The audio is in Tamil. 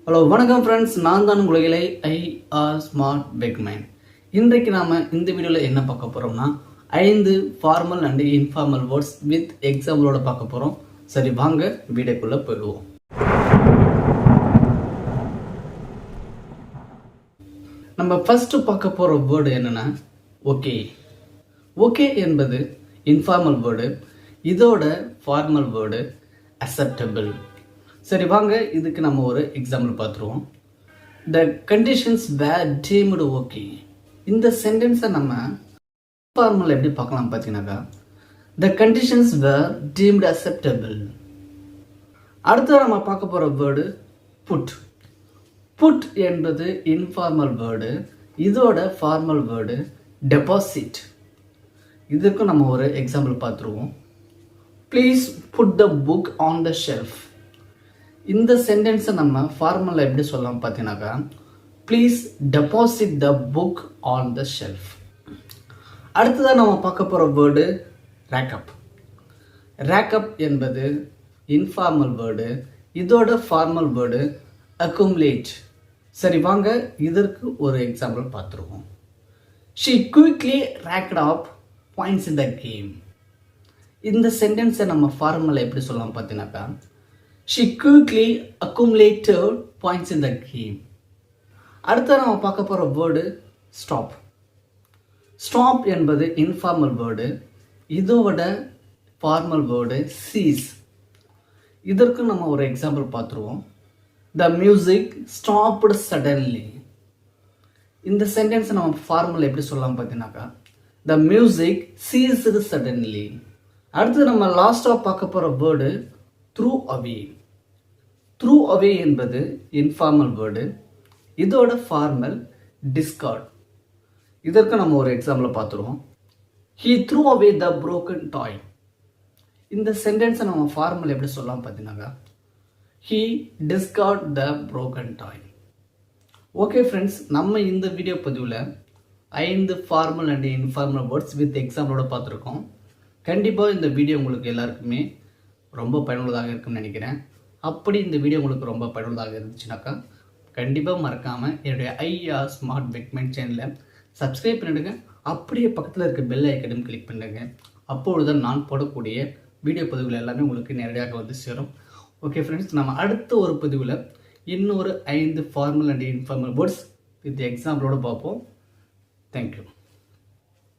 ஹலோ வணக்கம் ஃப்ரெண்ட்ஸ், நான் தான் உங்களை ஐஆர் ஸ்மார்ட் பெக்மேன். இன்றைக்கு நாம் இந்த வீடியோவில் என்ன பார்க்க போகிறோம்னா 5 formal and informal words with எக்ஸாம்பிளோட பார்க்க போகிறோம். சரி, வாங்க வீடியோக்குள்ளே போயிடுவோம். நம்ம ஃபர்ஸ்ட் பார்க்க போகிற வேர்டு என்னென்னா ஓகே. ஓகே என்பது இன்ஃபார்மல் வேர்டு, இதோட ஃபார்மல் வேர்டு அக்செப்டபிள். சரி, வாங்க இதுக்கு நம்ம ஒரு எக்ஸாம்பிள் பார்த்துருவோம். The conditions were deemed okay. இந்த சென்டென்ஸை நம்ம ஃபார்மல் எப்படி பார்க்கலாம் பார்த்தீங்கன்னாக்கா, the conditions were deemed acceptable. அடுத்து நம்ம பார்க்க போகிற வேர்டு புட். புட் என்பது இன்ஃபார்மல் வேர்டு, இதோட ஃபார்மல் வேர்டு டெபாசிட். இதுக்கும் நம்ம ஒரு எக்ஸாம்பிள் பார்த்துருவோம். Please put the book on the shelf. இந்த சென்டென்ஸை நம்ம ஃபார்மலில் எப்படி சொல்லலாம் பார்த்தீங்கன்னாக்கா, please deposit the book on the shelf. அடுத்ததாக நம்ம பார்க்க போகிற வேர்டு ரேக்கப். ரேக்கப் என்பது இன்ஃபார்மல் வேர்டு, இதோட ஃபார்மல் வேர்டு அக்குமுலேட். சரி, வாங்க இதற்கு ஒரு எக்ஸாம்பிள் பார்த்துருவோம். She quickly racked up points in the game. இந்த சென்டென்ஸை நம்ம ஃபார்மலில் எப்படி சொல்லலாம் பார்த்தீங்கன்னாக்கா, she quickly accumulated points in the game. அடுத்த நம்ம பார்க்க போகிற வேர்டு ஸ்டாப். ஸ்டாப் என்பது இன்ஃபார்மல் வேர்டு, இதோட ஃபார்மல் வேர்டு சீஸ். இதற்கு நம்ம ஒரு எக்ஸாம்பிள் பார்த்துருவோம். The music stopped suddenly. இந்த சென்டென்ஸை நம்ம ஃபார்மல் எப்படி சொல்லலாம் பார்த்தீங்கன்னாக்கா, த மியூசிக் சீஸ்டு சடன்லி. அடுத்து நம்ம லாஸ்டாக பார்க்க போகிற word threw away. Threw away என்பது இன்ஃபார்மல் வேர்டு, இதோட ஃபார்மல் டிஸ்கார்ட். இதற்கு நம்ம ஒரு எக்ஸாம்பிள் பார்த்துருவோம். He threw away the broken toy. இந்த சென்டென்ஸை நம்ம ஃபார்மல் எப்படி சொல்லலாம் பார்த்தீங்கன்னாக்கா, he discard the broken toy. Okay friends, நம்ம இந்த வீடியோ பதிவில் 5 formal and informal words with எக்ஸாம்பிளோட பார்த்துருக்கோம். கண்டிப்பாக இந்த வீடியோ உங்களுக்கு எல்லாருக்குமே ரொம்ப பயனுள்ளதாக இருக்குன்னு நினைக்கிறேன். அப்படி இந்த வீடியோ உங்களுக்கு ரொம்ப பயனுள்ளதாக இருந்துச்சுனாக்கா கண்டிப்பாக மறக்காமல் என்னுடைய ஐஆர் ஸ்மார்ட் பெக்மேன் சேனலை சப்ஸ்கிரைப் பண்ணிவிடுங்க. அப்படியே பக்கத்தில் இருக்க பெல் ஐக்கனையும் கிளிக் பண்ணுங்க. அப்பொழுது நான் போடக்கூடிய வீடியோ பதிவுகள் எல்லாமே உங்களுக்கு நேரடியாக வந்து சேரும். ஓகே ஃப்ரெண்ட்ஸ், நம்ம அடுத்த ஒரு பதிவில் இன்னொரு 5 formal and informal words with எக்ஸாம்பிளோடு பார்ப்போம். தேங்க்யூ.